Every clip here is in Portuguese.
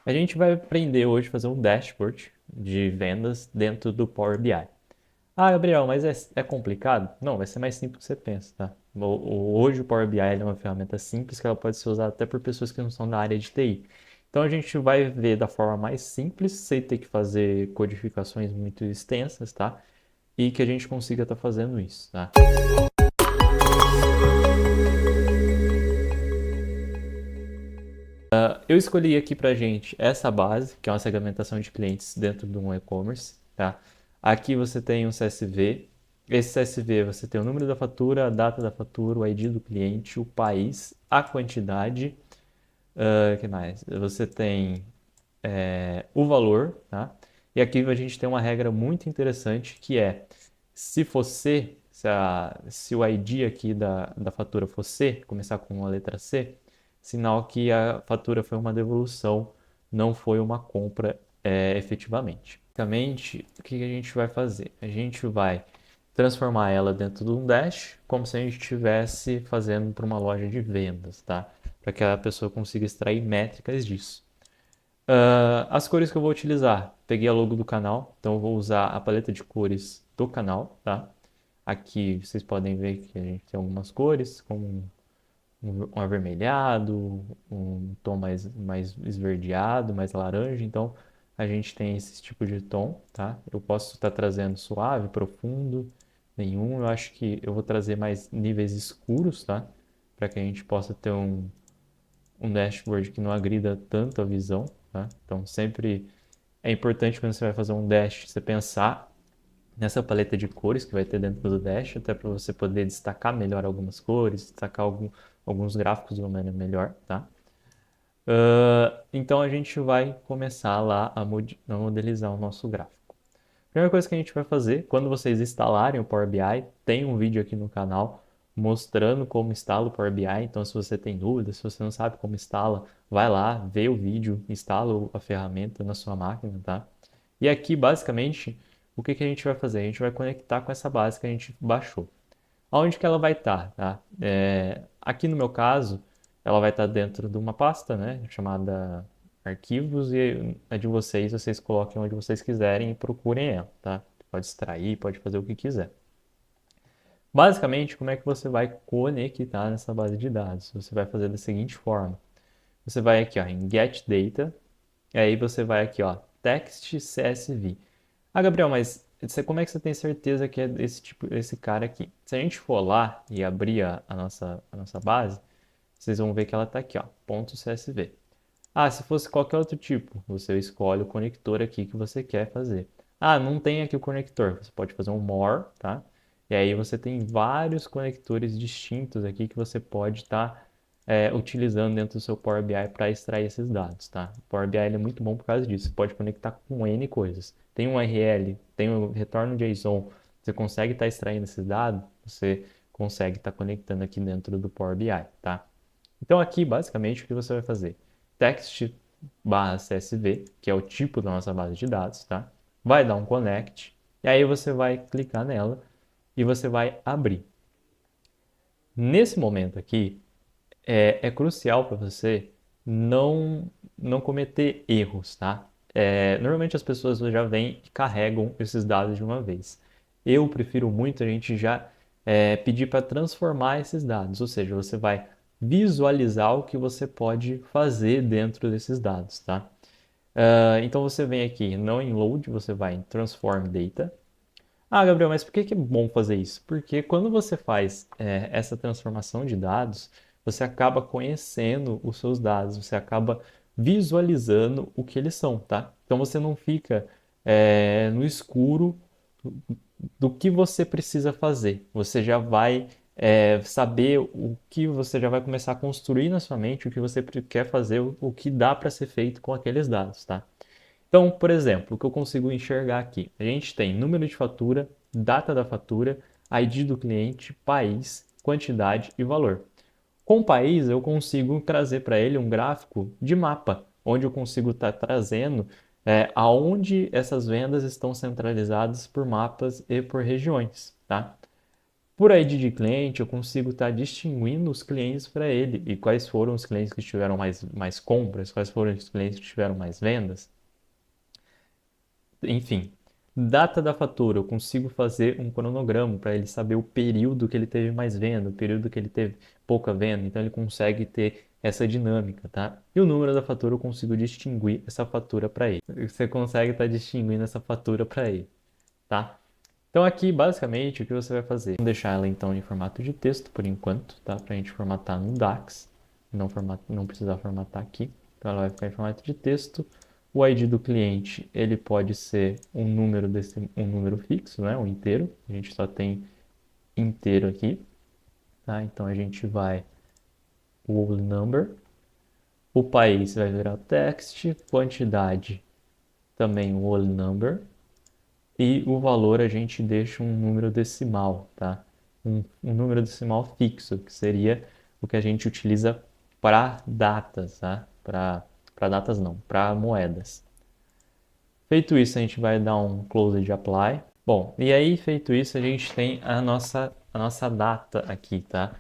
A gente vai aprender hoje a fazer um dashboard de vendas dentro do Power BI. Ah, Gabriel, mas é complicado? Não, vai ser mais simples do que você pensa, tá? Hoje o Power BI é uma ferramenta simples que ela pode ser usada até por pessoas que não são da área de TI. Então a gente vai ver da forma mais simples, sem ter que fazer codificações muito extensas, tá? E que a gente consiga estar fazendo isso, tá? Eu escolhi aqui pra gente essa base, que é uma segmentação de clientes dentro de um e-commerce, tá? Aqui você tem um CSV. Esse CSV você tem o número da fatura, a data da fatura, o ID do cliente, o país, a quantidade, que mais? Você tem o valor, tá? E aqui a gente tem uma regra muito interessante que é, se for C, se o ID aqui da fatura for C, começar com a letra C, sinal que a fatura foi uma devolução, não foi uma compra efetivamente. Basicamente, o que a gente vai fazer? A gente vai transformar ela dentro de um dash, como se a gente estivesse fazendo para uma loja de vendas, tá? Para que a pessoa consiga extrair métricas disso. As cores que eu vou utilizar, peguei a logo do canal, então eu vou usar a paleta de cores do canal, tá? Aqui vocês podem ver que a gente tem algumas cores, como um avermelhado, um tom mais esverdeado, mais laranja, então a gente tem esse tipo de tom, tá? Eu posso estar trazendo suave, profundo, nenhum, eu acho que eu vou trazer mais níveis escuros, tá? Para que a gente possa ter um dashboard que não agrida tanto a visão, tá? Então sempre é importante quando você vai fazer um dash, você pensar nessa paleta de cores que vai ter dentro do dash, até para você poder destacar melhor algumas cores, destacar alguns gráficos de uma maneira melhor, tá? Então a gente vai começar lá a modelizar o nosso gráfico. Primeira coisa que a gente vai fazer, quando vocês instalarem o Power BI, tem um vídeo aqui no canal mostrando como instala o Power BI. Então, se você tem dúvidas, se você não sabe como instala, vai lá, vê o vídeo, instala a ferramenta na sua máquina, tá? E aqui, basicamente, o que a gente vai fazer? A gente vai conectar com essa base que a gente baixou. Aonde que ela vai estar, tá? Aqui no meu caso, ela vai estar dentro de uma pasta, né, chamada arquivos, e a de vocês, vocês coloquem onde vocês quiserem e procurem ela, tá? Pode extrair, pode fazer o que quiser. Basicamente, como é que você vai conectar nessa base de dados? Você vai fazer da seguinte forma. Você vai aqui ó, em Get Data, e aí você vai aqui, ó, Text CSV. Ah, Gabriel, mas como é que você tem certeza que é esse cara aqui? Se a gente for lá e abrir a nossa base, vocês vão ver que ela está aqui, ó, .csv. Ah, se fosse qualquer outro tipo, você escolhe o conector aqui que você quer fazer. Ah, não tem aqui o conector, você pode fazer um more, tá? E aí você tem vários conectores distintos aqui que você pode estar utilizando dentro do seu Power BI para extrair esses dados, tá? O Power BI ele é muito bom por causa disso, você pode conectar com N coisas. Tem um URL, tem o retorno JSON, você consegue estar extraindo esses dados, você consegue estar conectando aqui dentro do Power BI, tá? Então aqui, basicamente, o que você vai fazer? Text barra CSV, que é o tipo da nossa base de dados, tá? Vai dar um connect, e aí você vai clicar nela e você vai abrir. Nesse momento aqui, é crucial para você não cometer erros, tá? Normalmente as pessoas já vêm e carregam esses dados de uma vez. Eu prefiro muito a gente já pedir para transformar esses dados, ou seja, você vai visualizar o que você pode fazer dentro desses dados, tá? Então você vem aqui, não em load, você vai em transform data. Ah, Gabriel, mas por que é bom fazer isso? Porque quando você faz essa transformação de dados, você acaba conhecendo os seus dados, você acaba visualizando o que eles são, tá? Então você não fica no escuro do que você precisa fazer. Você já vai saber o que você já vai começar a construir na sua mente, o que você quer fazer, o que dá para ser feito com aqueles dados, tá? Então, por exemplo, o que eu consigo enxergar aqui? A gente tem número de fatura, data da fatura, ID do cliente, país, quantidade e valor. Com o país, eu consigo trazer para ele um gráfico de mapa, onde eu consigo estar trazendo aonde essas vendas estão centralizadas por mapas e por regiões, tá? Por ID de cliente, eu consigo estar distinguindo os clientes para ele e quais foram os clientes que tiveram mais compras, quais foram os clientes que tiveram mais vendas. Enfim, data da fatura, eu consigo fazer um cronograma para ele saber o período que ele teve mais venda, o período que ele teve pouca venda, então ele consegue ter essa dinâmica, tá? E o número da fatura eu consigo distinguir essa fatura para ele. Você consegue estar distinguindo essa fatura para ele, tá? Então aqui, basicamente, o que você vai fazer? Vamos deixar ela então em formato de texto por enquanto, tá? Para a gente formatar no DAX, não precisar formatar aqui. Então ela vai ficar em formato de texto. O ID do cliente, ele pode ser um número fixo, né? Um inteiro. A gente só tem inteiro aqui, tá? Então a gente vai whole number. O país vai virar text, quantidade também whole number. E o valor a gente deixa um número decimal, tá? Um número decimal fixo, que seria o que a gente utiliza para datas, tá? Para datas não, para moedas. Feito isso, a gente vai dar um close de apply. Bom, e aí feito isso, a gente tem a nossa data aqui, tá?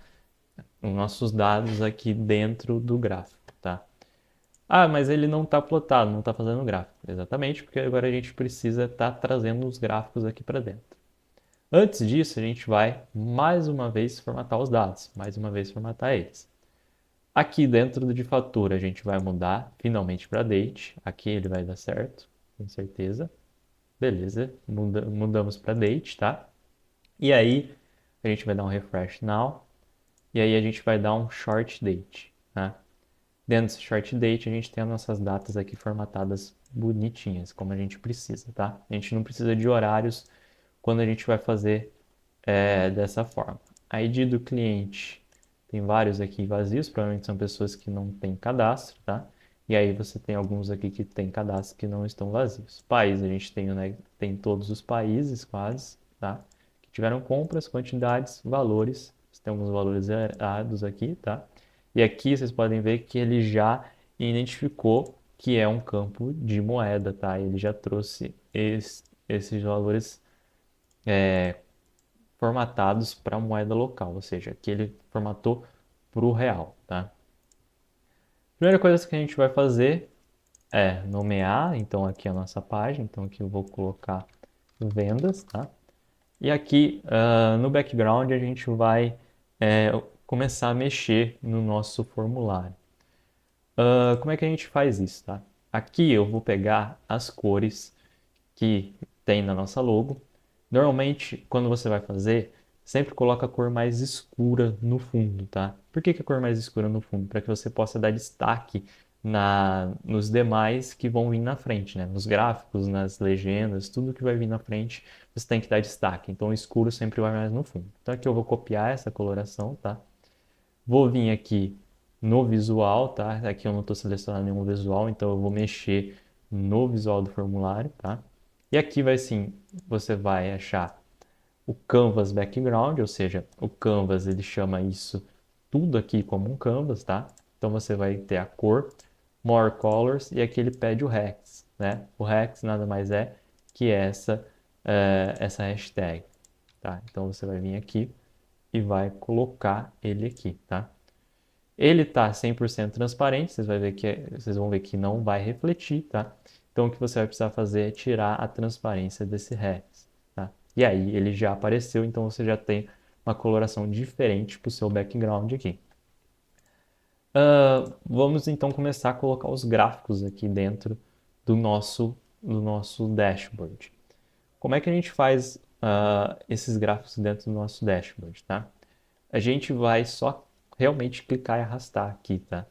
Os nossos dados aqui dentro do gráfico, tá? Ah, mas ele não está plotado, não está fazendo gráfico. Exatamente, porque agora a gente precisa estar trazendo os gráficos aqui para dentro. Antes disso, a gente vai mais uma vez formatar os dados, mais uma vez formatar eles. Aqui dentro de fatura, a gente vai mudar finalmente para date. Aqui ele vai dar certo, com certeza. Beleza, mudamos para date, tá? E aí, a gente vai dar um refresh now. E aí, a gente vai dar um short date, tá? Dentro desse short date, a gente tem as nossas datas aqui formatadas bonitinhas, como a gente precisa, tá? A gente não precisa de horários quando a gente vai fazer dessa forma. ID do cliente, tem vários aqui vazios, provavelmente são pessoas que não têm cadastro, tá? E aí você tem alguns aqui que têm cadastro que não estão vazios. País, a gente tem, né, tem todos os países quase, tá? Que tiveram compras, quantidades, valores. Temos valores zerados aqui, tá? E aqui vocês podem ver que ele já identificou que é um campo de moeda, tá? Ele já trouxe esses valores formatados para moeda local, ou seja, aqui ele formatou para o real, tá? Primeira coisa que a gente vai fazer é nomear, então aqui a nossa página, então aqui eu vou colocar vendas, tá? E aqui no background a gente vai começar a mexer no nosso formulário. Como é que a gente faz isso, tá? Aqui eu vou pegar as cores que tem na nossa logo. Normalmente, quando você vai fazer, sempre coloca a cor mais escura no fundo, tá? Por que a cor mais escura no fundo? Para que você possa dar destaque nos demais que vão vir na frente, né? Nos gráficos, nas legendas, tudo que vai vir na frente, você tem que dar destaque. Então, o escuro sempre vai mais no fundo. Então, aqui eu vou copiar essa coloração, tá? Vou vir aqui no visual, tá? Aqui eu não estou selecionando nenhum visual, então eu vou mexer no visual do formulário, tá? E aqui vai sim, você vai achar o Canvas Background, ou seja, o Canvas ele chama isso tudo aqui como um Canvas, tá? Então você vai ter a cor, More Colors, e aqui ele pede o Hex, né? O Hex nada mais é que essa hashtag, tá? Então você vai vir aqui e vai colocar ele aqui, tá? Ele está 100% transparente, vocês vão ver que não vai refletir, tá? Então, o que você vai precisar fazer é tirar a transparência desse Hex, tá? E aí, ele já apareceu, então você já tem uma coloração diferente para o seu background aqui. Vamos então começar a colocar os gráficos aqui dentro do nosso dashboard. Como é que a gente faz esses gráficos dentro do nosso dashboard, tá? A gente vai só realmente clicar e arrastar aqui, tá?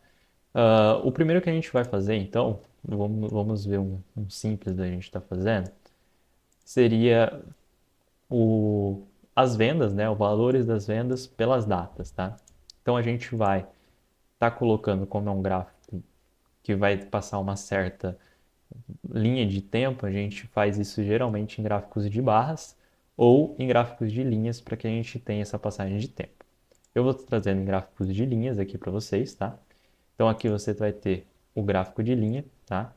O primeiro que a gente vai fazer, então, vamos ver um simples da gente estar fazendo, seria as vendas, né? Os valores das vendas pelas datas, tá? Então a gente vai estar colocando como é um gráfico que vai passar uma certa linha de tempo, a gente faz isso geralmente em gráficos de barras ou em gráficos de linhas para que a gente tenha essa passagem de tempo. Eu vou trazendo em gráficos de linhas aqui para vocês, tá? Então aqui você vai ter o gráfico de linha, tá?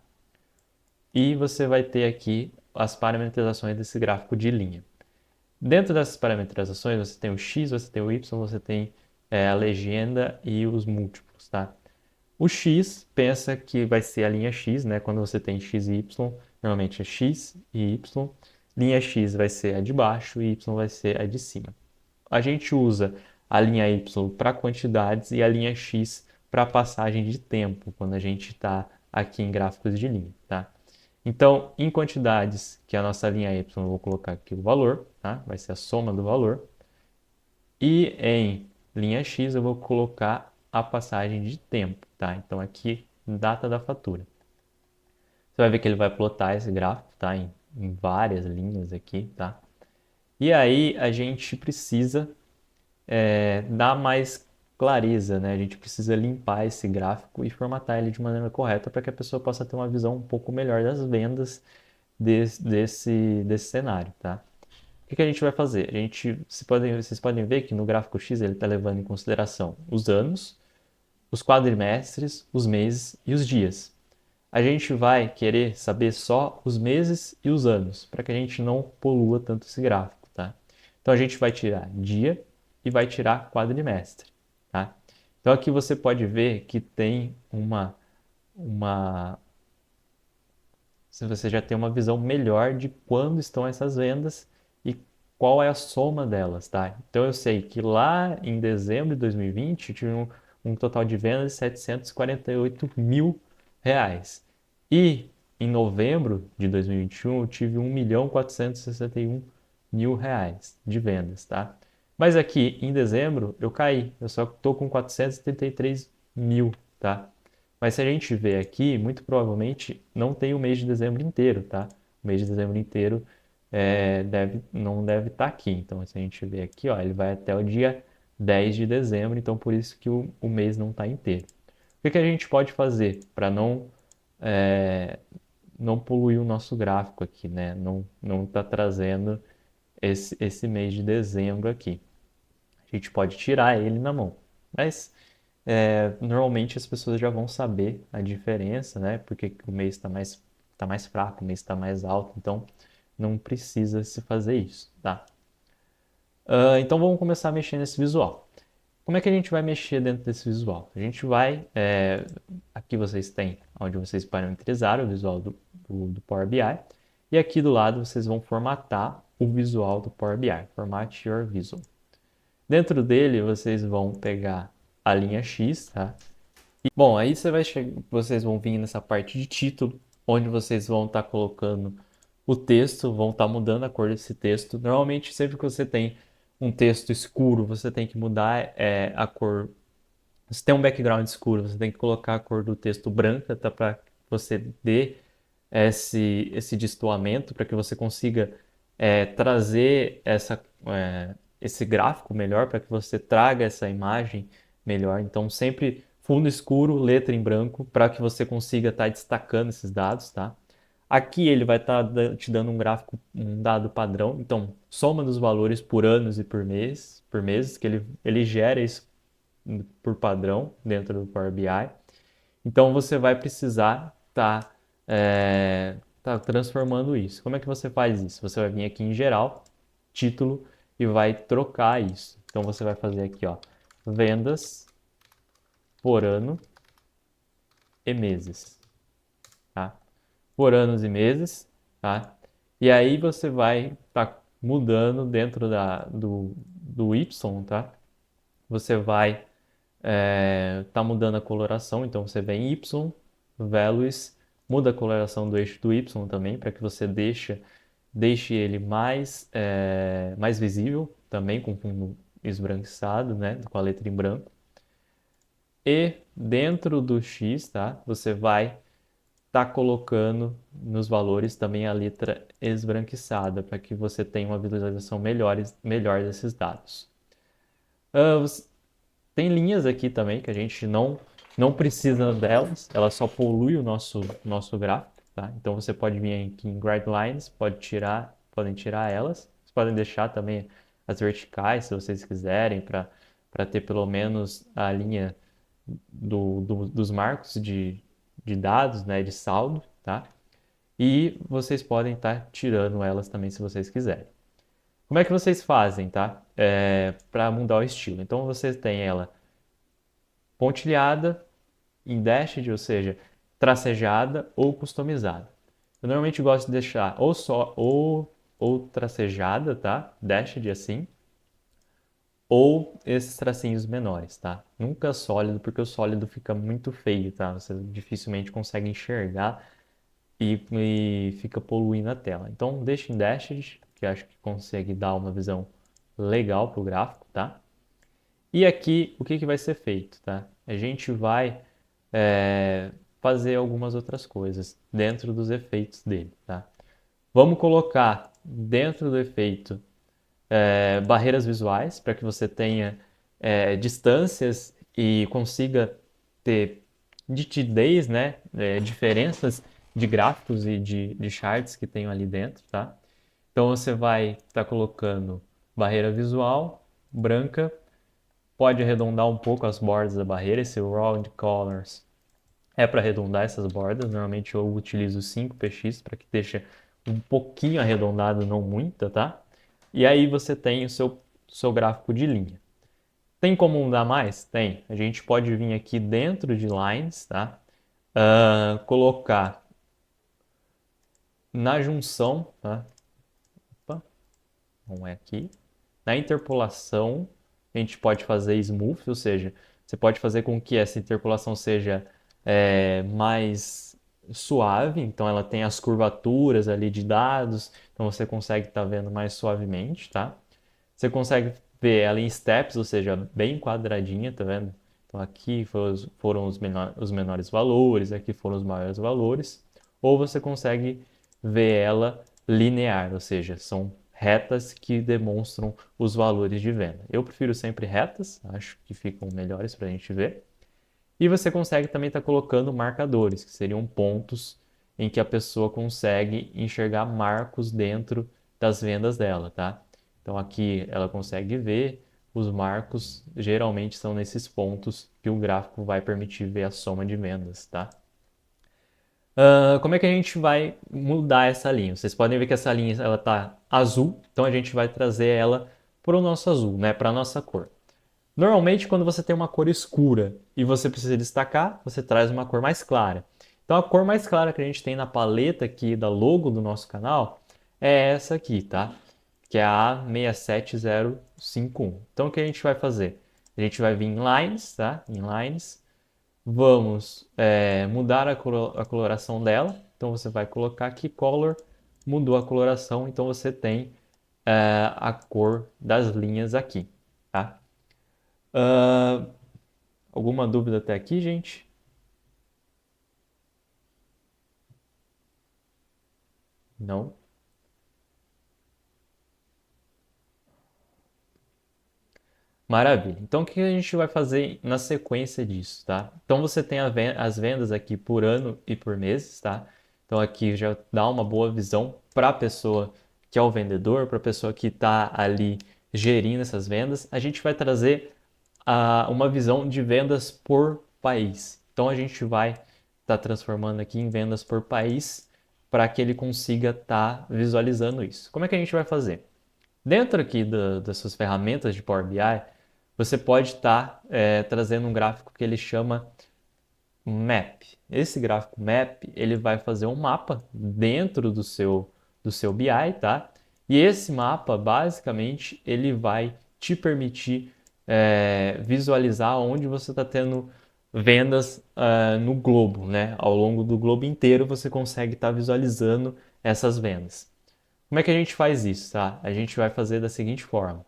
E você vai ter aqui as parametrizações desse gráfico de linha. Dentro dessas parametrizações, você tem o X, você tem o Y, você tem a legenda e os múltiplos, tá? O X pensa que vai ser a linha X, né? Quando você tem X e Y, normalmente é X e Y. Linha X vai ser a de baixo e Y vai ser a de cima. A gente usa a linha Y para quantidades e a linha X para passagem de tempo, quando a gente está aqui em gráficos de linha, tá? Então, em quantidades, que é a nossa linha Y, eu vou colocar aqui o valor, tá? Vai ser a soma do valor. E em linha X eu vou colocar a passagem de tempo, tá? Então aqui, data da fatura. Você vai ver que ele vai plotar esse gráfico, tá? Em várias linhas aqui, tá? E aí a gente precisa dar mais clareza, né? A gente precisa limpar esse gráfico e formatar ele de maneira correta para que a pessoa possa ter uma visão um pouco melhor das vendas desse cenário, tá? O que a gente vai fazer? Vocês podem ver que no gráfico X ele está levando em consideração os anos, os quadrimestres, os meses e os dias. A gente vai querer saber só os meses e os anos, para que a gente não polua tanto esse gráfico, tá? Então a gente vai tirar dia e vai tirar quadrimestre, tá? Então aqui você pode ver que tem uma se você já tem uma visão melhor de quando estão essas vendas e qual é a soma delas, tá? Então eu sei que lá em dezembro de 2020 eu tive um total de vendas de 748 mil reais. E em novembro de 2021 eu tive 1.461.000 reais de vendas, tá? Mas aqui em dezembro eu caí, eu só estou com 473 mil, tá? Mas se a gente ver aqui, muito provavelmente não tem o mês de dezembro inteiro, tá? O mês de dezembro inteiro não deve estar aqui. Então, se a gente ver aqui, ó, ele vai até o dia 10 de dezembro, então por isso que o mês não está inteiro. O que a gente pode fazer para não poluir o nosso gráfico aqui, né? Não tá trazendo esse mês de dezembro aqui. A gente pode tirar ele na mão. Mas normalmente as pessoas já vão saber a diferença, né? Porque o mês tá mais fraco, o mês está mais alto, então não precisa se fazer isso, tá? Então vamos começar a mexer nesse visual. Como é que a gente vai mexer dentro desse visual? A gente vai, aqui vocês têm onde vocês parametrizaram o visual do Power BI, e aqui do lado vocês vão formatar o visual do Power BI, Format Your Visual. Dentro dele vocês vão pegar a linha X, tá? Bom, aí vocês vão vir nessa parte de título, onde vocês vão estar colocando o texto, vão estar mudando a cor desse texto. Normalmente, sempre que você tem um texto escuro, você tem que mudar a cor. Se tem um background escuro, você tem que colocar a cor do texto branca, tá? Para você dê esse destoamento, para que você consiga trazer esse gráfico melhor, para que você traga essa imagem melhor. Então, sempre fundo escuro, letra em branco, para que você consiga estar destacando esses dados, tá? Aqui ele vai estar te dando um gráfico, um dado padrão. Então, soma dos valores por anos e por meses, que ele gera isso por padrão dentro do Power BI. Então, você vai precisar tá transformando isso. Como é que você faz isso? Você vai vir aqui em geral, título, e vai trocar isso. Então, você vai fazer aqui, ó, vendas por ano e meses, tá? Por anos e meses, tá? E aí você vai estar mudando dentro do Y, tá? Você vai tá mudando a coloração, então você vem Y, values, muda a coloração do eixo do Y também, para que você deixe ele mais visível, também com fundo esbranquiçado, né? Com a letra em branco. E dentro do X, tá? Você vai estar colocando nos valores também a letra esbranquiçada, para que você tenha uma visualização melhor desses dados. Tem linhas aqui também que a gente não precisa delas, elas só poluem o nosso gráfico, tá? Então você pode vir aqui em Guidelines, podem tirar elas. Vocês podem deixar também as verticais, se vocês quiserem, para ter pelo menos a linha dos marcos de dados, né, de saldo, tá? E vocês podem estar tirando elas também se vocês quiserem. Como é que vocês fazem, tá? Para mudar o estilo. Então vocês têm ela pontilhada, em dashed, ou seja, tracejada ou customizada. Eu normalmente gosto de deixar ou só ou tracejada, tá? Dashed assim, ou esses tracinhos menores, tá? Nunca sólido, porque o sólido fica muito feio, tá? Você dificilmente consegue enxergar e fica poluindo a tela. Então deixa em dashed, que eu acho que consegue dar uma visão legal para o gráfico, tá? E aqui, o que que vai ser feito, tá? A gente vai é, fazer algumas outras coisas dentro dos efeitos dele, tá? Vamos colocar dentro do efeito barreiras visuais para que você tenha distâncias e consiga ter nitidez, né? Diferenças de gráficos e de charts que tem ali dentro, tá? Então você vai estar colocando barreira visual branca, pode arredondar um pouco as bordas da barreira, esse round colors é para arredondar essas bordas. Normalmente eu utilizo 5px para que deixe um pouquinho arredondado, não muita, tá? E aí você tem o seu gráfico de linha. Tem como mudar mais? Tem. A gente pode vir aqui dentro de lines, tá? Colocar na junção, tá? Opa, não é aqui. Na interpolação, a gente pode fazer smooth, ou seja, você pode fazer com que essa interpolação seja mais suave, então ela tem as curvaturas ali de dados, então você consegue estar vendo mais suavemente, tá? Você consegue ver ela em steps, ou seja, bem quadradinha, tá vendo? Então aqui foram os menores valores, aqui foram os maiores valores, ou você consegue ver ela linear, ou seja, são retas que demonstram os valores de venda. Eu prefiro sempre retas, acho que ficam melhores para a gente ver. E você consegue também estar colocando marcadores, que seriam pontos em que a pessoa consegue enxergar marcos dentro das vendas dela, tá? Então aqui ela consegue ver os marcos, geralmente são nesses pontos que o gráfico vai permitir ver a soma de vendas, tá? Como é que a gente vai mudar essa linha? Vocês podem ver que essa linha ela está azul, então a gente vai trazer ela para o nosso azul, né? Para a nossa cor. Normalmente, quando você tem uma cor escura e você precisa destacar, você traz uma cor mais clara. Então, a cor mais clara que a gente tem na paleta aqui da logo do nosso canal é essa aqui, tá? Que é a A67051. Então, o que a gente vai fazer? A gente vai vir em Lines, tá? Em Lines. Vamos mudar a coloração dela. Então, você vai colocar aqui Color, mudou a coloração, então você tem a cor das linhas aqui, tá? Ah, alguma dúvida até aqui, gente? Não? Maravilha. Então, o que a gente vai fazer na sequência disso, tá? Então, você tem as vendas aqui por ano e por mês, tá? Então, aqui já dá uma boa visão para a pessoa que é o vendedor, para a pessoa que está ali gerindo essas vendas. A gente vai trazer uma visão de vendas por país. Então, a gente vai estar transformando aqui em vendas por país para que ele consiga estar visualizando isso. Como é que a gente vai fazer? Dentro aqui das suas ferramentas de Power BI, você pode estar trazendo um gráfico que ele chama Map. Esse gráfico Map, ele vai fazer um mapa dentro do seu BI, tá? E esse mapa, basicamente, ele vai te permitir visualizar onde você está tendo vendas no globo, né? Ao longo do globo inteiro, você consegue estar visualizando essas vendas. Como é que a gente faz isso, tá? A gente vai fazer da seguinte forma.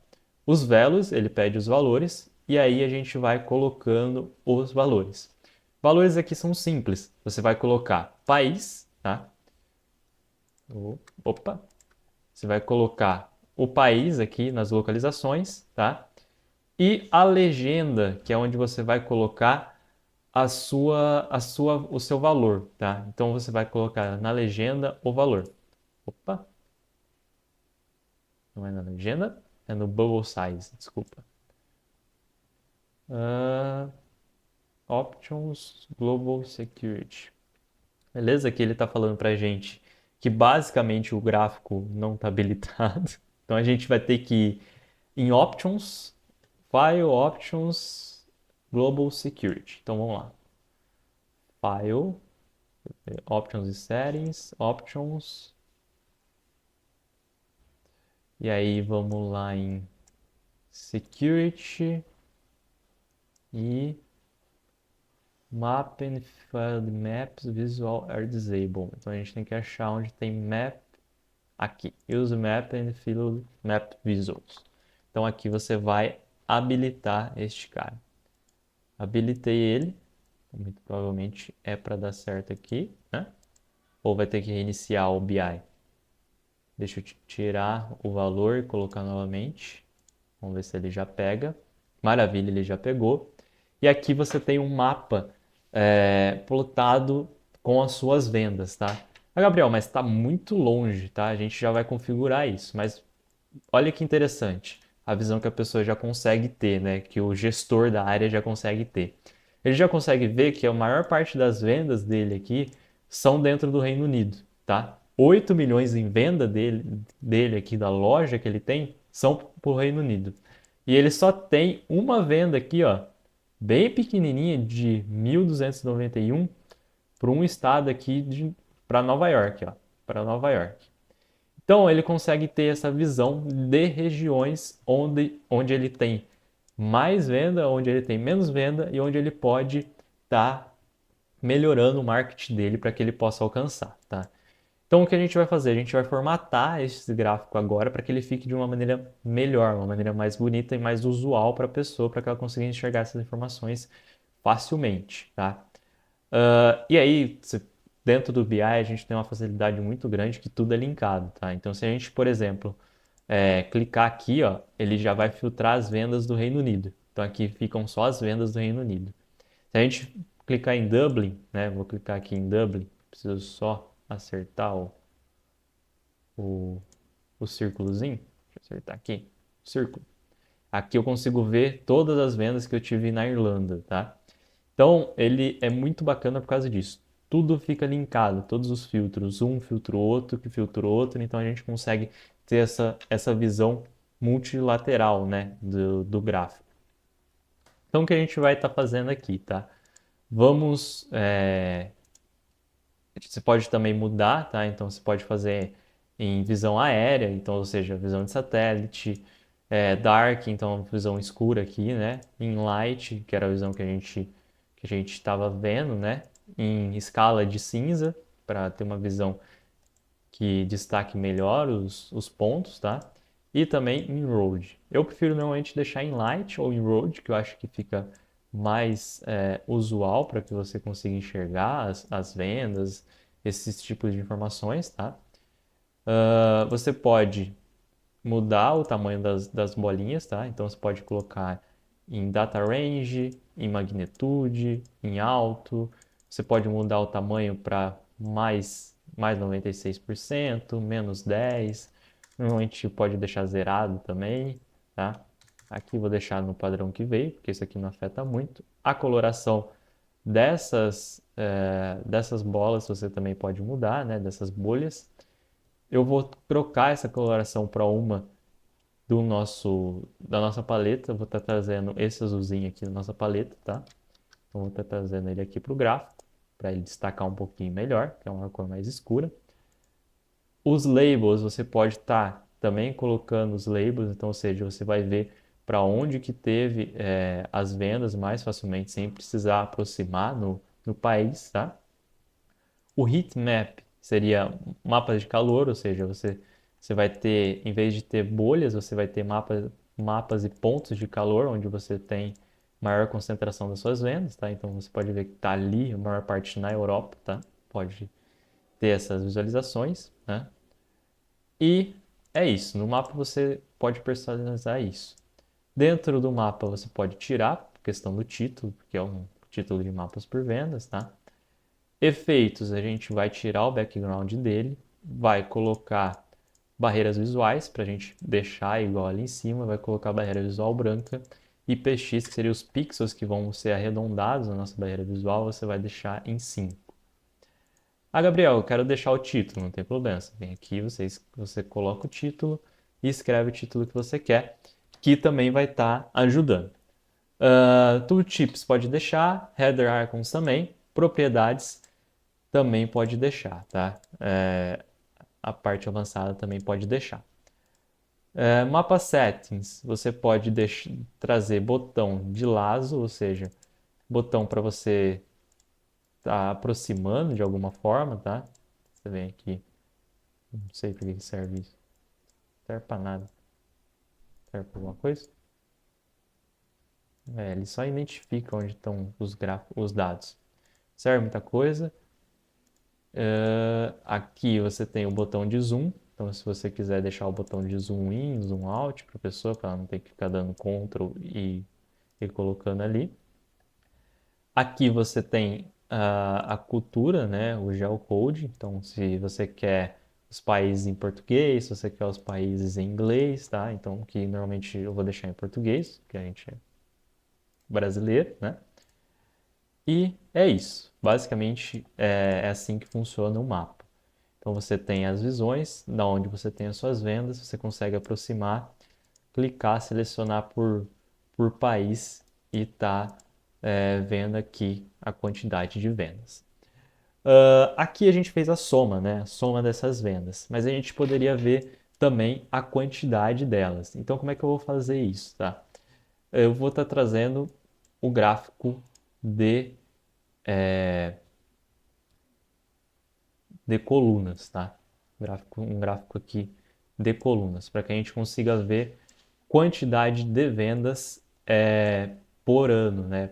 Os velos, ele pede os valores e aí a gente vai colocando os valores. Valores aqui são simples. Você vai colocar país, tá? Opa. Você vai colocar o país aqui nas localizações, tá? E a legenda, que é onde você vai colocar o seu valor, tá? Então você vai colocar na legenda o valor. Opa, não é na legenda, é no bubble size, desculpa. Uh, Options Global Security. Beleza? Aqui ele está falando para gente que basicamente o gráfico não está habilitado. Então a gente vai ter que ir em Options, File, Options, Global Security. Então vamos lá. File, Options e Settings, Options. E aí vamos lá em Security e Map and Field Maps Visual are Disabled. Então a gente tem que achar onde tem Map aqui. Use Map and Field Map Visuals. Então aqui você vai habilitar este cara. Habilitei ele. Muito provavelmente é para dar certo aqui, né? Ou vai ter que reiniciar o BI. Deixa eu tirar o valor e colocar novamente. Vamos ver se ele já pega. Maravilha, ele já pegou. E aqui você tem um mapa plotado com as suas vendas, tá? Ah, Gabriel, mas está muito longe, tá? A gente já vai configurar isso. Mas olha que interessante a visão que a pessoa já consegue ter, né? Que o gestor da área já consegue ter. Ele já consegue ver que a maior parte das vendas dele aqui são dentro do Reino Unido, tá? 8 milhões em venda dele aqui, da loja que ele tem, são para o Reino Unido. E ele só tem uma venda aqui, ó, bem pequenininha, de 1.291 para um estado aqui para Nova York, ó, para Nova York. Então ele consegue ter essa visão de regiões onde ele tem mais venda, onde ele tem menos venda e onde ele pode estar melhorando o marketing dele para que ele possa alcançar, tá? Então o que a gente vai fazer? A gente vai formatar esse gráfico agora para que ele fique de uma maneira melhor, uma maneira mais bonita e mais usual para a pessoa, para que ela consiga enxergar essas informações facilmente, tá? E aí, dentro do BI, a gente tem uma facilidade muito grande que tudo é linkado, tá? Então, se a gente, por exemplo, clicar aqui, ó, ele já vai filtrar as vendas do Reino Unido. Então, aqui ficam só as vendas do Reino Unido. Se a gente clicar em Dublin, né? Vou clicar aqui em Dublin, preciso só acertar o, o círculozinho. Deixa eu acertar aqui, círculo. Aqui eu consigo ver todas as vendas que eu tive na Irlanda, tá? Então, ele é muito bacana por causa disso. Tudo fica linkado, todos os filtros, um filtra o outro, que filtra o outro, então a gente consegue ter essa visão multilateral, né, do gráfico. Então, o que a gente vai estar fazendo aqui, tá? Vamos, você pode também mudar, tá? Então, você pode fazer em visão aérea, então, ou seja, visão de satélite, dark, então, visão escura aqui, né? Em light, que era a visão que a gente estava vendo, né? Em escala de cinza, para ter uma visão que destaque melhor os pontos, tá? E também em road. Eu prefiro normalmente deixar em light ou em road, que eu acho que fica mais usual para que você consiga enxergar as vendas, esses tipos de informações, tá? Você pode mudar o tamanho das bolinhas, tá? Então você pode colocar em data range, em magnitude, em alto. Você pode mudar o tamanho para mais 96%, menos 10%. Normalmente pode deixar zerado também, tá? Aqui vou deixar no padrão que veio, porque isso aqui não afeta muito. A coloração dessas bolas você também pode mudar, né? Dessas bolhas. Eu vou trocar essa coloração para uma da nossa paleta. Eu vou estar trazendo esse azulzinho aqui da nossa paleta, tá? Então vou estar trazendo ele aqui para o gráfico, para ele destacar um pouquinho melhor, que é uma cor mais escura. Os labels, você pode estar também colocando os labels, então, ou seja, você vai ver para onde que teve as vendas mais facilmente, sem precisar aproximar no país, tá? O heat map seria mapas de calor, ou seja, você vai ter, em vez de ter bolhas, você vai ter mapas e pontos de calor, onde você tem maior concentração das suas vendas, tá? Então você pode ver que está ali a maior parte na Europa, tá? Pode ter essas visualizações, né? E é isso. No mapa você pode personalizar isso. Dentro do mapa você pode tirar a questão do título, porque é um título de mapas por vendas, tá? Efeitos, a gente vai tirar o background dele, vai colocar barreiras visuais para a gente deixar igual ali em cima, vai colocar barreira visual branca e PX, que seriam os pixels que vão ser arredondados na nossa barreira visual, você vai deixar em 5. Ah, Gabriel, eu quero deixar o título, não tem problema. Você vem aqui, você coloca o título e escreve o título que você quer, que também vai estar ajudando. Tooltips pode deixar, header icons também, propriedades também pode deixar, tá? A parte avançada também pode deixar. Mapa settings, você pode trazer botão de lazo, ou seja, botão para você estar aproximando de alguma forma, tá? Você vem aqui, não sei para que serve isso, não serve para nada, serve para alguma coisa? Ele só identifica onde estão os dados. Serve muita coisa. Aqui você tem o botão de zoom. Então, se você quiser deixar o botão de zoom in, zoom out para a pessoa, para ela não ter que ficar dando Ctrl e colocando ali. Aqui você tem a cultura, né, o geocode. Então, se você quer os países em português, se você quer os países em inglês, tá? Então, que normalmente eu vou deixar em português, que a gente é brasileiro, né? E é isso. Basicamente é assim que funciona o mapa. Então você tem as visões, da onde você tem as suas vendas, você consegue aproximar, clicar, selecionar por país e tá vendo aqui a quantidade de vendas. Aqui a gente fez a soma, né? A soma dessas vendas, mas a gente poderia ver também a quantidade delas. Então como é que eu vou fazer isso, tá? Eu vou estar trazendo o gráfico de de colunas, tá? Um gráfico aqui de colunas, para que a gente consiga ver quantidade de vendas por ano, né?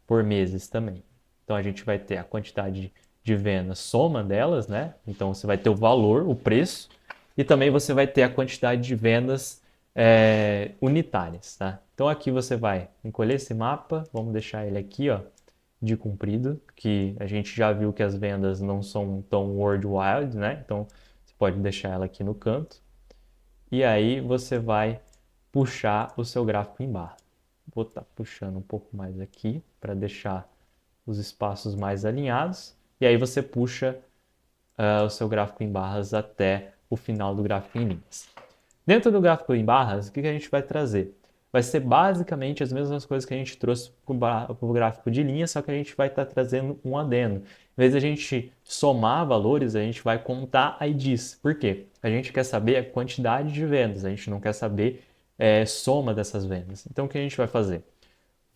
Por meses também. Então a gente vai ter a quantidade de vendas, soma delas, né? Então você vai ter o valor, o preço, e também você vai ter a quantidade de vendas unitárias, tá? Então aqui você vai encolher esse mapa, vamos deixar ele aqui, ó, de comprido, que a gente já viu que as vendas não são tão worldwide, né? Então você pode deixar ela aqui no canto. E aí você vai puxar o seu gráfico em barra. Vou estar puxando um pouco mais aqui para deixar os espaços mais alinhados. E aí você puxa o seu gráfico em barras até o final do gráfico em linhas. Dentro do gráfico em barras, o que a gente vai trazer? Vai ser basicamente as mesmas coisas que a gente trouxe para o gráfico de linha, só que a gente vai estar trazendo um adendo. Em vez de a gente somar valores, a gente vai contar IDs. Por quê? A gente quer saber a quantidade de vendas, a gente não quer saber soma dessas vendas. Então, o que a gente vai fazer?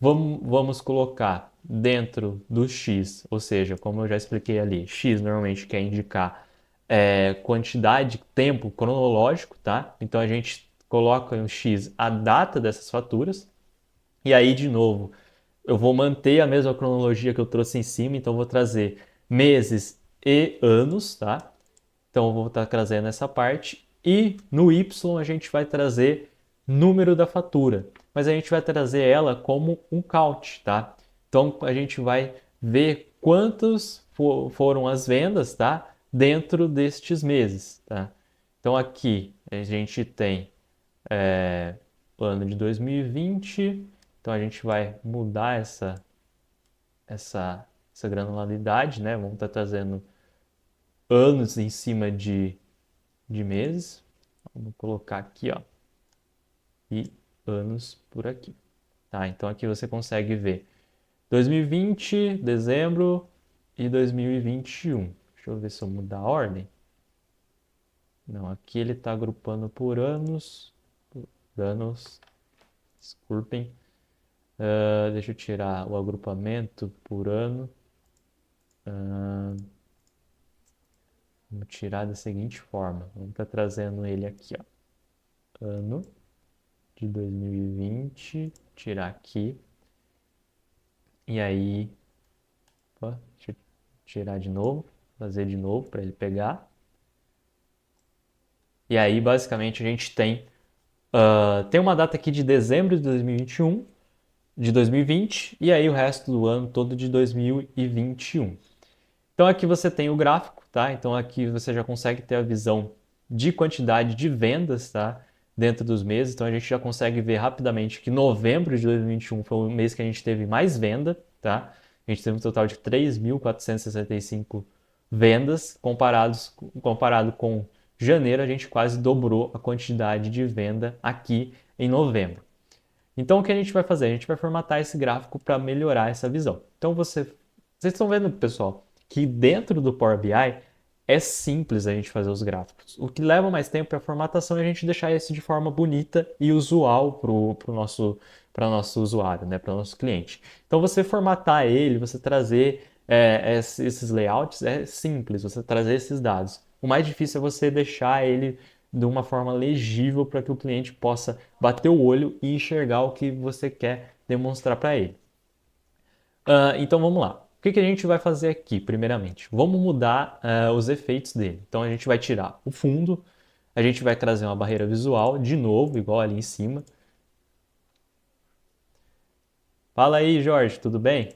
Vamos colocar dentro do X, ou seja, como eu já expliquei ali, X normalmente quer indicar quantidade, tempo cronológico, tá? Então a gente coloca no X a data dessas faturas, e aí de novo eu vou manter a mesma cronologia que eu trouxe em cima, então eu vou trazer meses e anos, tá? Então eu vou estar trazendo essa parte, e no Y a gente vai trazer número da fatura, mas a gente vai trazer ela como um count, tá? Então a gente vai ver quantos foram as vendas, tá? Dentro destes meses, tá? Então aqui a gente tem o ano de 2020, então a gente vai mudar essa granularidade, né? Vamos estar trazendo anos em cima de meses. Vamos colocar aqui, ó, e anos por aqui, tá? Então aqui você consegue ver 2020, dezembro e 2021. Deixa eu ver se eu mudar a ordem. Não, aqui ele está agrupando por anos. Desculpem. Deixa eu tirar o agrupamento por ano. Vamos tirar da seguinte forma. Vamos estar trazendo ele aqui, ó. Ano de 2020. Tirar aqui. E aí, opa, deixa eu tirar de novo, fazer de novo para ele pegar. E aí, basicamente, a gente tem uma data aqui de dezembro de 2021, de 2020, e aí o resto do ano todo de 2021. Então aqui você tem o gráfico, tá? Então aqui você já consegue ter a visão de quantidade de vendas, tá? Dentro dos meses. Então a gente já consegue ver rapidamente que novembro de 2021 foi o mês que a gente teve mais venda, tá? A gente teve um total de 3.465 vendas comparado com janeiro a gente quase dobrou a quantidade de venda aqui em novembro. Então, o que a gente vai fazer? A gente vai formatar esse gráfico para melhorar essa visão. Então, vocês estão vendo, pessoal, que dentro do Power BI é simples a gente fazer os gráficos. O que leva mais tempo é a formatação e a gente deixar isso de forma bonita e usual para o nosso usuário, né? Para o nosso cliente. Então, você formatar ele, você trazer esses layouts, é simples, você trazer esses dados. O mais difícil é você deixar ele de uma forma legível para que o cliente possa bater o olho e enxergar o que você quer demonstrar para ele. Então vamos lá. O que a gente vai fazer aqui, primeiramente? Vamos mudar os efeitos dele. Então a gente vai tirar o fundo, a gente vai trazer uma barreira visual, de novo, igual ali em cima. Fala aí, Jorge, tudo bem?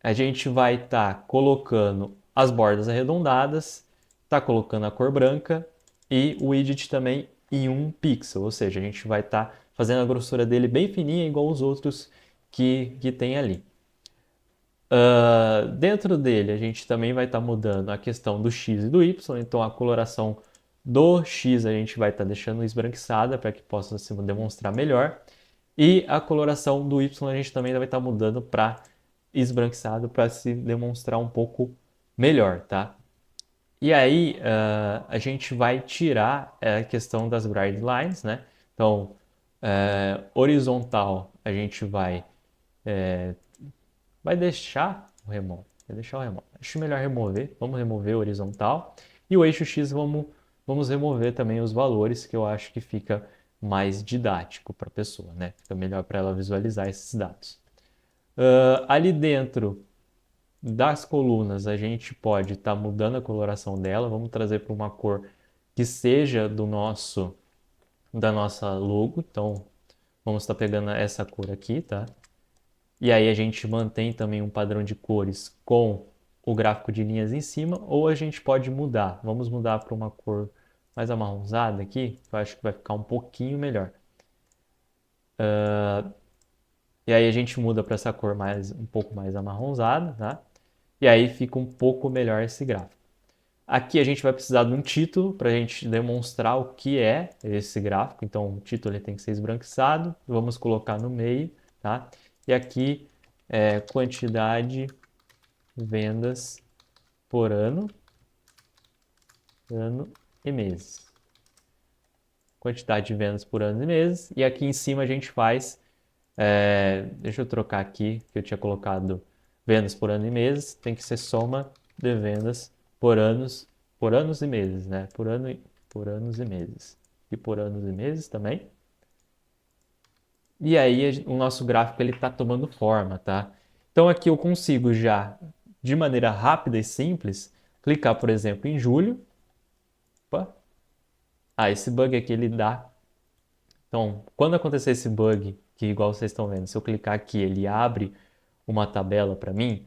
A gente vai estar colocando as bordas arredondadas, está colocando a cor branca e o widget também em 1 pixel, ou seja, a gente vai estar fazendo a grossura dele bem fininha, igual os outros que tem ali. Dentro dele, a gente também vai estar mudando a questão do X e do Y, então a coloração do X a gente vai estar deixando esbranquiçada para que possa se demonstrar melhor, e a coloração do Y a gente também vai estar mudando para esbranquiçado para se demonstrar um pouco melhor, tá? E aí a gente vai tirar a questão das guidelines, né? Então, horizontal a gente vai deixar o remove. Vai deixar o remove. Acho melhor remover. Vamos remover o horizontal. E o eixo X vamos remover também os valores, que eu acho que fica mais didático para a pessoa, né? Fica melhor para ela visualizar esses dados. Ali dentro das colunas, a gente pode estar mudando a coloração dela. Vamos trazer para uma cor que seja da nossa logo. Então, vamos estar pegando essa cor aqui, tá? E aí a gente mantém também um padrão de cores com o gráfico de linhas em cima, ou a gente pode mudar. Vamos mudar para uma cor mais amarronzada aqui, que eu acho que vai ficar um pouquinho melhor. E aí a gente muda para essa cor um pouco mais amarronzada, tá? E aí fica um pouco melhor esse gráfico. Aqui a gente vai precisar de um título para a gente demonstrar o que é esse gráfico. Então o título ele tem que ser esbranquiçado. Vamos colocar no meio, tá? E aqui quantidade vendas por ano e meses. Quantidade de vendas por ano e meses. E aqui em cima a gente faz, deixa eu trocar aqui, que eu tinha colocado vendas por ano e meses, tem que ser soma de vendas por anos e meses, né? Por anos e meses. E por anos e meses também. E aí o nosso gráfico ele está tomando forma, tá? Então aqui eu consigo já, de maneira rápida e simples, clicar, por exemplo, em julho. Opa. Esse bug aqui ele dá. Então, quando acontecer esse bug, que igual vocês estão vendo, se eu clicar aqui, ele abre uma tabela para mim,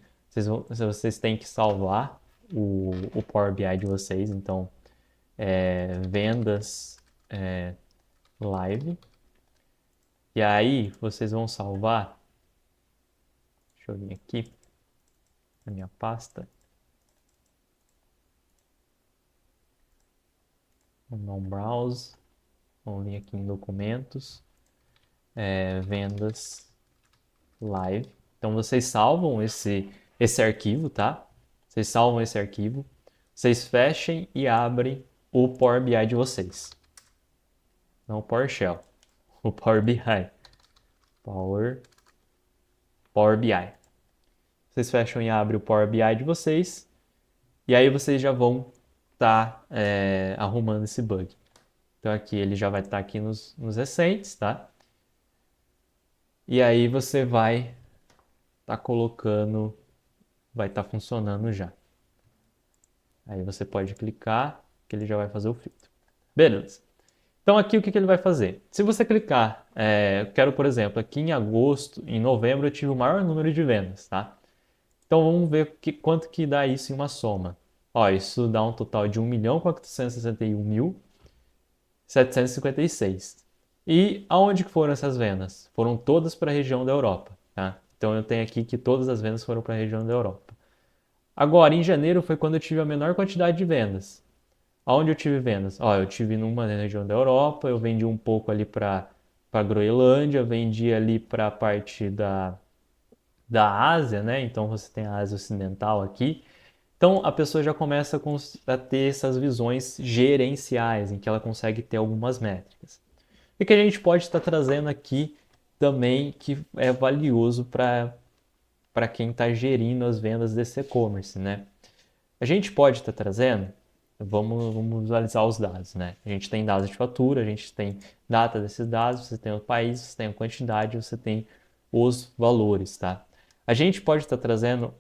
vocês têm que salvar o Power BI de vocês. Então, vendas live. E aí, vocês vão salvar. Deixa eu vir aqui na minha pasta. Vamos dar um browse. Vamos vir aqui em documentos. Vendas live. Então vocês salvam esse arquivo, tá? Vocês salvam esse arquivo. Vocês fechem e abrem o Power BI de vocês. Não o PowerShell. O Power BI. Power BI. Vocês fecham e abrem o Power BI de vocês. E aí vocês já vão estar arrumando esse bug. Então aqui ele já vai estar aqui nos recentes, tá? E aí você vai estar colocando, vai estar funcionando já. Aí você pode clicar que ele já vai fazer o filtro. Beleza. Então aqui o que ele vai fazer? Se você clicar, eu quero, por exemplo, aqui em agosto, em novembro eu tive o maior número de vendas, tá? Então vamos ver quanto que dá isso em uma soma. Ó, isso dá um total de 1.461.756. E aonde que foram essas vendas? Foram todas para a região da Europa, tá? Então eu tenho aqui que todas as vendas foram para a região da Europa. Agora, em janeiro foi quando eu tive a menor quantidade de vendas. Aonde eu tive vendas? Ó, eu tive numa região da Europa, eu vendi um pouco ali para Groenlândia, vendi ali para a parte da Ásia, né? Então você tem a Ásia Ocidental aqui. Então a pessoa já começa a ter essas visões gerenciais, em que ela consegue ter algumas métricas. O que a gente pode estar trazendo aqui também que é valioso para quem está gerindo as vendas desse e-commerce, né? A gente pode estar trazendo, vamos visualizar os dados, né? A gente tem dados de fatura, a gente tem data desses dados, você tem o país, você tem a quantidade, você tem os valores, tá? A gente pode estar trazendo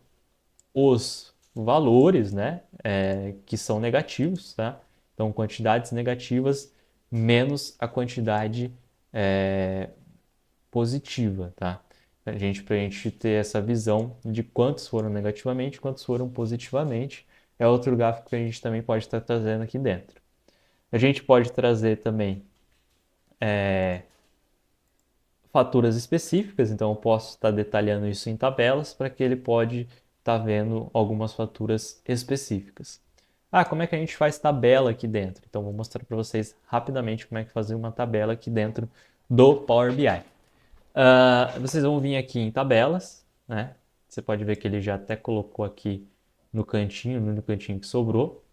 os valores, né, que são negativos, tá? Então, quantidades negativas menos a quantidade positiva, tá? Para a gente ter essa visão de quantos foram negativamente, quantos foram positivamente, é outro gráfico que a gente também pode estar trazendo aqui dentro. A gente pode trazer também faturas específicas, então eu posso estar detalhando isso em tabelas para que ele pode estar vendo algumas faturas específicas. Ah, como é que a gente faz tabela aqui dentro? Então vou mostrar para vocês rapidamente como é que fazer uma tabela aqui dentro do Power BI. Vocês vão vir aqui em tabelas, né? Você pode ver que ele já até colocou aqui no cantinho que sobrou.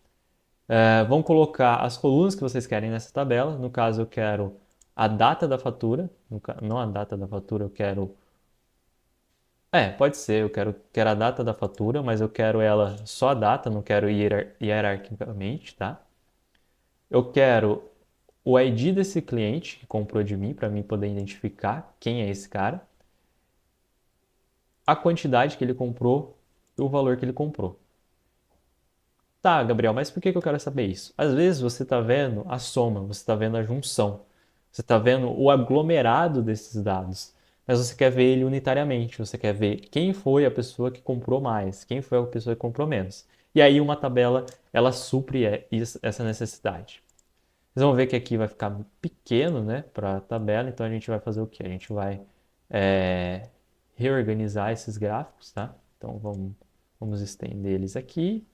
Vão colocar as colunas que vocês querem nessa tabela. No caso, eu quero a data da fatura. Não a data da fatura, eu quero. Pode ser, quero a data da fatura, mas eu quero ela só a data, não quero hierarquicamente, tá? Eu quero o ID desse cliente que comprou de mim, para mim poder identificar quem é esse cara, a quantidade que ele comprou e o valor que ele comprou. Tá, Gabriel, mas por que eu quero saber isso? Às vezes você está vendo a soma, você está vendo a junção, você está vendo o aglomerado desses dados, mas você quer ver ele unitariamente, você quer ver quem foi a pessoa que comprou mais, quem foi a pessoa que comprou menos. E aí uma tabela, ela supre essa necessidade. Vocês vão ver que aqui vai ficar pequeno, né, para a tabela, então a gente vai fazer o quê? A gente vai reorganizar esses gráficos, tá? Então vamos estender eles aqui,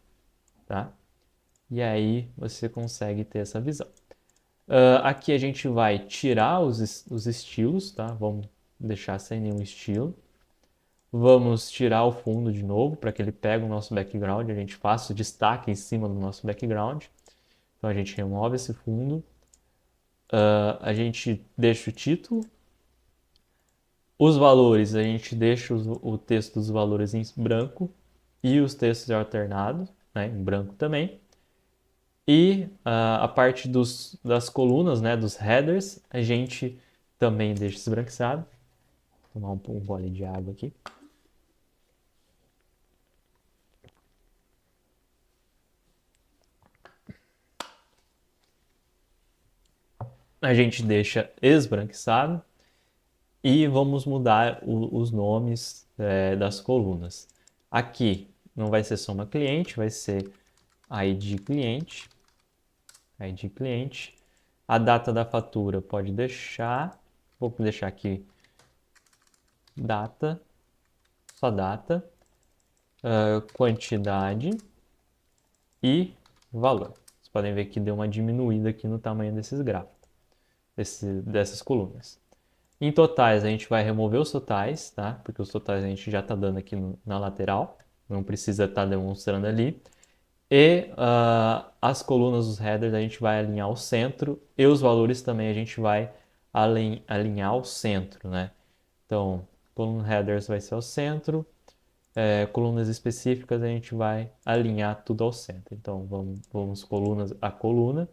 tá? E aí você consegue ter essa visão. Aqui a gente vai tirar os estilos, tá? Vamos deixar sem nenhum estilo. Vamos tirar o fundo de novo para que ele pegue o nosso background, a gente faça o destaque em cima do nosso background. Então a gente remove esse fundo. A gente deixa o título. Os valores, a gente deixa o texto dos valores em branco e os textos alternados, né, em branco também. E a parte das colunas, né, dos headers, a gente também deixa esbranquiçado. Vou tomar um gole de água aqui. A gente deixa esbranquiçado e vamos mudar os nomes das colunas. Aqui não vai ser soma cliente, vai ser ID cliente. ID cliente. A data da fatura pode deixar. Vou deixar aqui data, só data, quantidade e valor. Vocês podem ver que deu uma diminuída aqui no tamanho desses gráficos, dessas colunas. Em totais, a gente vai remover os totais, tá? Porque os totais a gente já está dando aqui na lateral, não precisa estar demonstrando ali. E as colunas dos headers a gente vai alinhar ao centro e os valores também a gente vai alinhar ao centro, né? Então, coluna headers vai ser ao centro, colunas específicas a gente vai alinhar tudo ao centro. Então, vamos colunas a coluna.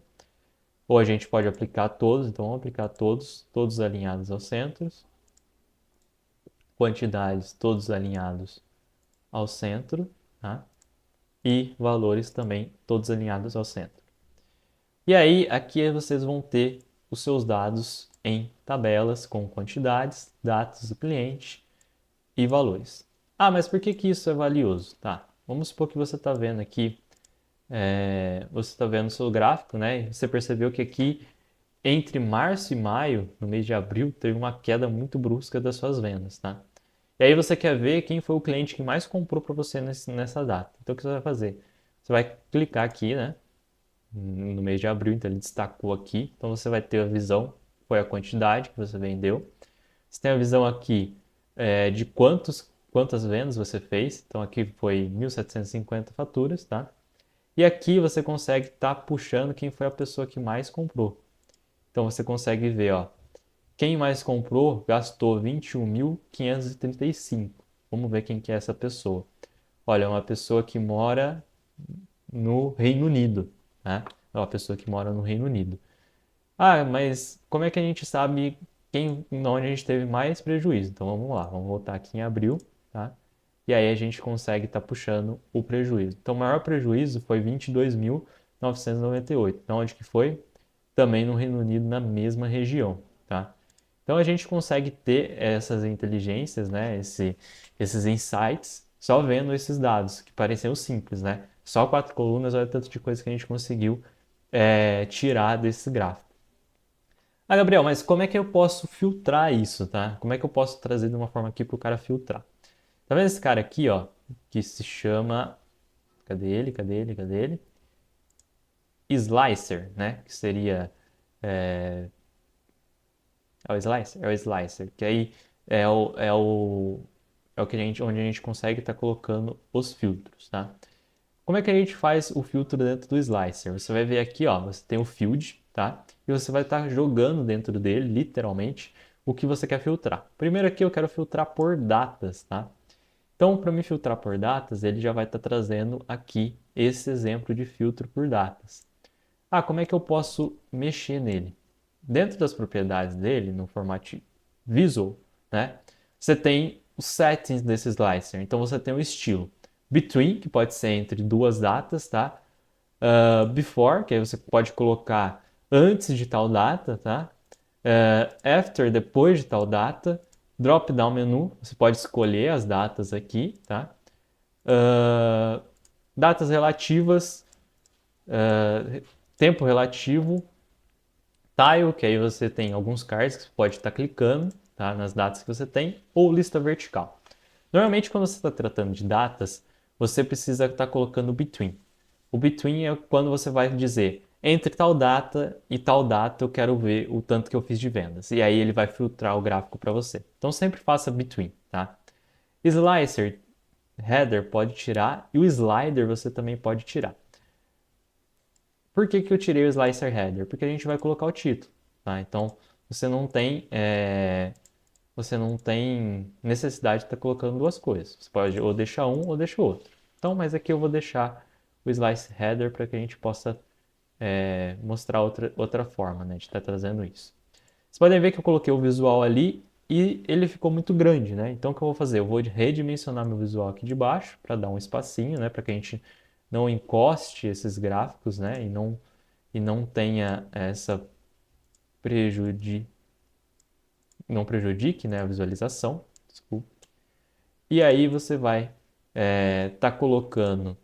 Ou a gente pode aplicar todos, então vamos aplicar todos alinhados ao centro. Quantidades, todos alinhados ao centro, tá? E valores também todos alinhados ao centro. E aí, aqui vocês vão ter os seus dados em tabelas com quantidades, dados do cliente e valores. Ah, mas por que isso é valioso? Tá, vamos supor que você está vendo aqui, você está vendo o seu gráfico, né? E você percebeu que aqui, entre março e maio, no mês de abril, teve uma queda muito brusca das suas vendas, tá? E aí você quer ver quem foi o cliente que mais comprou para você nessa data. Então o que você vai fazer? Você vai clicar aqui, né? no mês de abril, então ele destacou aqui. Então você vai ter a visão, foi a quantidade que você vendeu. Você tem a visão aqui de quantas vendas você fez. Então aqui foi 1.750 faturas, tá? E aqui você consegue estar puxando quem foi a pessoa que mais comprou. Então você consegue ver, ó, quem mais comprou gastou 21.535. Vamos ver quem que é essa pessoa. Olha, é uma pessoa que mora no Reino Unido, né? É uma pessoa que mora no Reino Unido. Ah, mas como é que a gente sabe onde a gente teve mais prejuízo? Então vamos lá, vamos voltar aqui em abril, tá? E aí a gente consegue estar puxando o prejuízo. Então o maior prejuízo foi 22.998. Então onde que foi? Também no Reino Unido, na mesma região, tá? Então a gente consegue ter essas inteligências, né? Esses insights, só vendo esses dados, que pareciam simples, né? Só 4 colunas, olha o tanto de coisa que a gente conseguiu tirar desse gráfico. Ah, Gabriel, mas como é que eu posso filtrar isso, tá? Como é que eu posso trazer de uma forma aqui para o cara filtrar? Tá vendo esse cara aqui, ó, que se chama... Cadê ele? Cadê ele? Cadê ele? Slicer, né? Que seria... É, é o Slicer? É o Slicer. Que aí é o que onde a gente consegue estar colocando os filtros, tá? Como é que a gente faz o filtro dentro do Slicer? Você vai ver aqui, ó, você tem o field, tá? E você vai estar jogando dentro dele, literalmente, o que você quer filtrar. Primeiro aqui eu quero filtrar por datas, tá? Então, para me filtrar por datas, ele já vai estar trazendo aqui esse exemplo de filtro por datas. Ah, como é que eu posso mexer nele? Dentro das propriedades dele, no formato visual, né? Você tem os settings desse slicer. Então você tem o estilo between, que pode ser entre duas datas, tá? Before, que aí você pode colocar antes de tal data, tá? After, depois de tal data. Drop down menu, você pode escolher as datas aqui, tá? Datas relativas, tempo relativo, tile, que aí você tem alguns cards que você pode estar clicando, tá, nas datas que você tem, ou lista vertical. Normalmente, quando você está tratando de datas, você precisa estar colocando o between. O between é quando você vai dizer entre tal data e tal data eu quero ver o tanto que eu fiz de vendas. E aí ele vai filtrar o gráfico para você. Então sempre faça between, tá? Slicer, header pode tirar e o slider você também pode tirar. Por que que eu tirei o slicer header? Porque a gente vai colocar o título, tá? Então você não tem necessidade de estar colocando duas coisas. Você pode ou deixar um ou deixar outro. Então, mas aqui eu vou deixar o slice header para que a gente possa mostrar outra forma, né, de estar trazendo isso. Vocês podem ver que eu coloquei o visual ali e ele ficou muito grande, né? Então o que eu vou fazer? Eu vou redimensionar meu visual aqui de baixo para dar um espacinho, né, para que a gente não encoste esses gráficos, né, e não tenha essa prejudi não prejudique, né, a visualização. Desculpa. E aí você vai tá colocando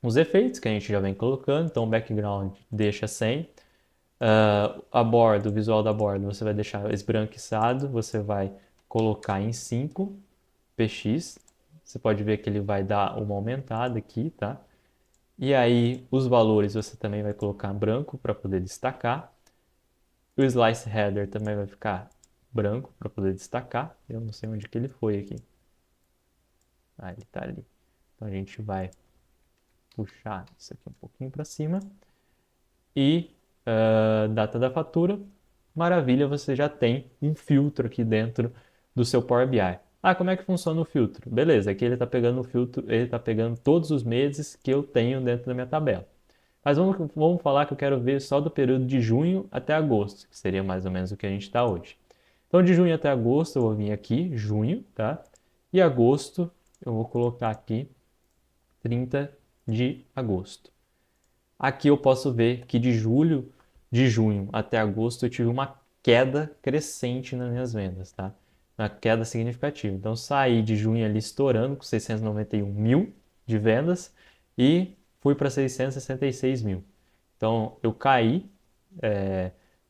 os efeitos que a gente já vem colocando. Então o background deixa sem. A borda, o visual da borda, você vai deixar esbranquiçado. Você vai colocar em 5 px. Você pode ver que ele vai dar uma aumentada aqui, tá? E aí os valores você também vai colocar branco para poder destacar. O slice header também vai ficar branco para poder destacar. Eu não sei onde que ele foi aqui. Ah, ele está ali. Então a gente vai puxar isso aqui um pouquinho para cima. E data da fatura. Maravilha, você já tem um filtro aqui dentro do seu Power BI. Ah, como é que funciona o filtro? Beleza, aqui ele está pegando o filtro, ele está pegando todos os meses que eu tenho dentro da minha tabela. Mas vamos falar que eu quero ver só do período de junho até agosto, que seria mais ou menos o que a gente está hoje. Então, de junho até agosto, eu vou vir aqui, junho, tá? E agosto, eu vou colocar aqui 30 de agosto. Aqui eu posso ver que de junho até agosto, eu tive uma queda crescente nas minhas vendas, tá? Uma queda significativa. Então, saí de junho ali estourando com 691 mil de vendas e fui para 666 mil. Então, eu caí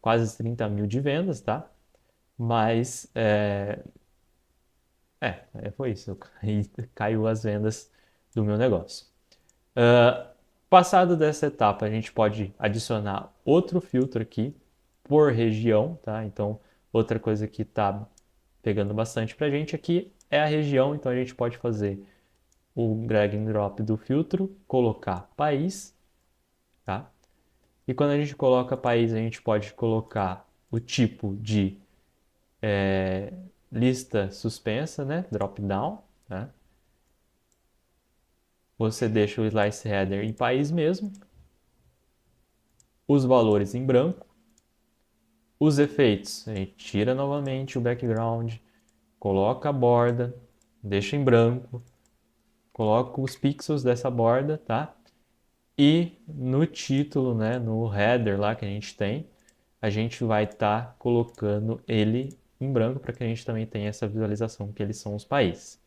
quase 30 mil de vendas, tá? Mas, foi isso. Caiu as vendas do meu negócio. Passado dessa etapa, a gente pode adicionar outro filtro aqui por região, tá? Então, outra coisa que está pegando bastante para a gente aqui é a região, então a gente pode fazer o drag and drop do filtro, colocar país, tá? E quando a gente coloca país, a gente pode colocar o tipo de lista suspensa, né? Drop down, tá? Você deixa o slice header em país mesmo, os valores em branco, os efeitos, a gente tira novamente o background, coloca a borda, deixa em branco, coloca os pixels dessa borda, tá? E no título, né, no header lá que a gente tem, a gente vai estar colocando ele em branco para que a gente também tenha essa visualização que eles são os países.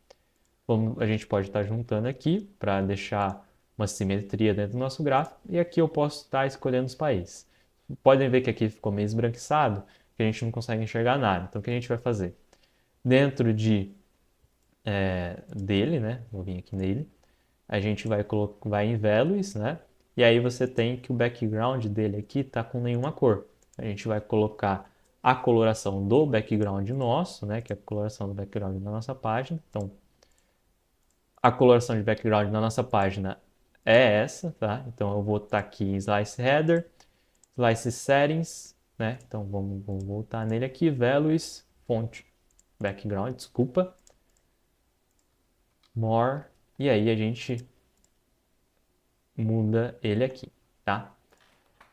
A gente pode estar juntando aqui para deixar uma simetria dentro do nosso gráfico e aqui eu posso estar escolhendo os países. Podem ver que aqui ficou meio esbranquiçado, que a gente não consegue enxergar nada. Então o que a gente vai fazer? Dentro dele, né? Vou vir aqui nele. A gente vai em Values, né? E aí você tem que o background dele aqui está com nenhuma cor. A gente vai colocar a coloração do background nosso, né? Que é a coloração do background da nossa página. Então, a coloração de background na nossa página é essa, tá? Então, eu vou estar aqui em Slice Header, Slice Settings, né? Então, vamos voltar nele aqui, Values, Font, Background, desculpa. More, e aí a gente muda ele aqui, tá?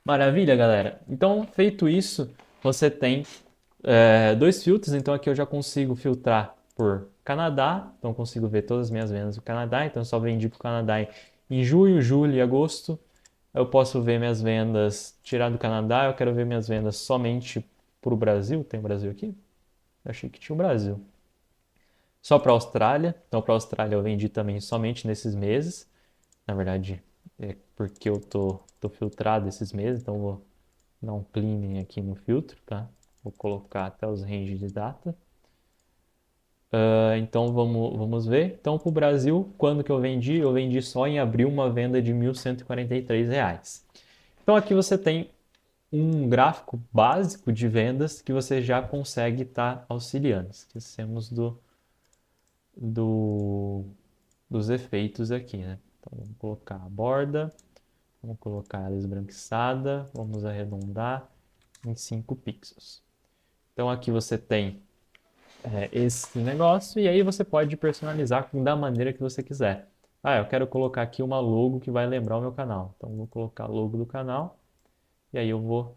Maravilha, galera. Então, feito isso, você tem dois filtros. Então, aqui eu já consigo filtrar por Canadá. Então, eu consigo ver todas as minhas vendas do Canadá. Então, eu só vendi para o Canadá em julho, julho e agosto. Eu posso ver minhas vendas, tirar do Canadá. Eu quero ver minhas vendas somente para o Brasil. Tem o Brasil aqui? Eu achei que tinha o Brasil. Só para a Austrália. Então, para a Austrália eu vendi também somente nesses meses. Na verdade, é porque eu tô filtrado esses meses, então vou dar um cleaning aqui no filtro, tá? Vou colocar até os range de data. Então vamos ver. Então para o Brasil, quando que eu vendi? Eu vendi só em abril uma venda de R$ 1.143. Então aqui você tem um gráfico básico de vendas que você já consegue estar auxiliando. Esquecemos dos efeitos aqui, né? Então vamos colocar a borda. Vamos colocar ela esbranquiçada, vamos arredondar em 5 pixels. Então aqui você tem esse negócio e aí você pode personalizar da maneira que você quiser. Ah, eu quero colocar aqui uma logo que vai lembrar o meu canal. Então vou colocar a logo do canal e aí eu vou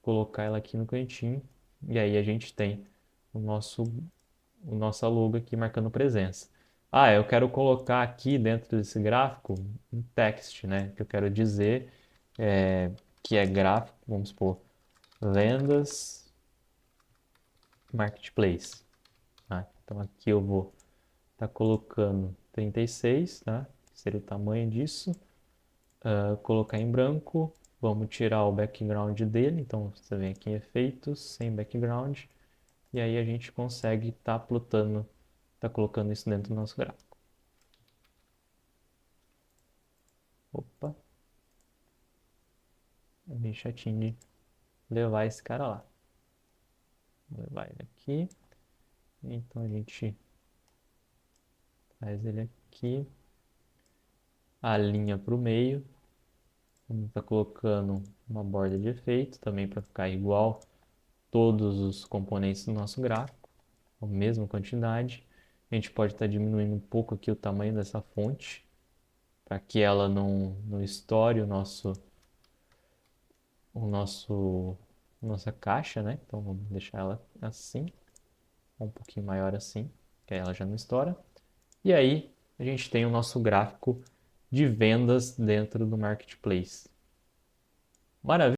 colocar ela aqui no cantinho e aí a gente tem o nossa logo aqui marcando presença. Ah, eu quero colocar aqui dentro desse gráfico um text, né? Que eu quero dizer que é gráfico, vamos supor, vendas marketplace. Tá? Então aqui eu vou estar colocando 36, tá? Seria o tamanho disso. Colocar em branco, vamos tirar o background dele. Então você vem aqui em efeitos, sem background. E aí a gente consegue estar plotando, tá colocando isso dentro do nosso gráfico. Opa. É bem chatinho de levar esse cara lá. Vou levar ele aqui. Então a gente traz ele aqui. Alinha para o meio. Vamos estar colocando uma borda de efeito também para ficar igual todos os componentes do nosso gráfico. A mesma quantidade. A gente pode estar diminuindo um pouco aqui o tamanho dessa fonte para que ela não estoure nossa caixa, né? Então vamos deixar ela assim, um pouquinho maior assim, que aí ela já não estoura. E aí a gente tem o nosso gráfico de vendas dentro do Marketplace. Maravilha!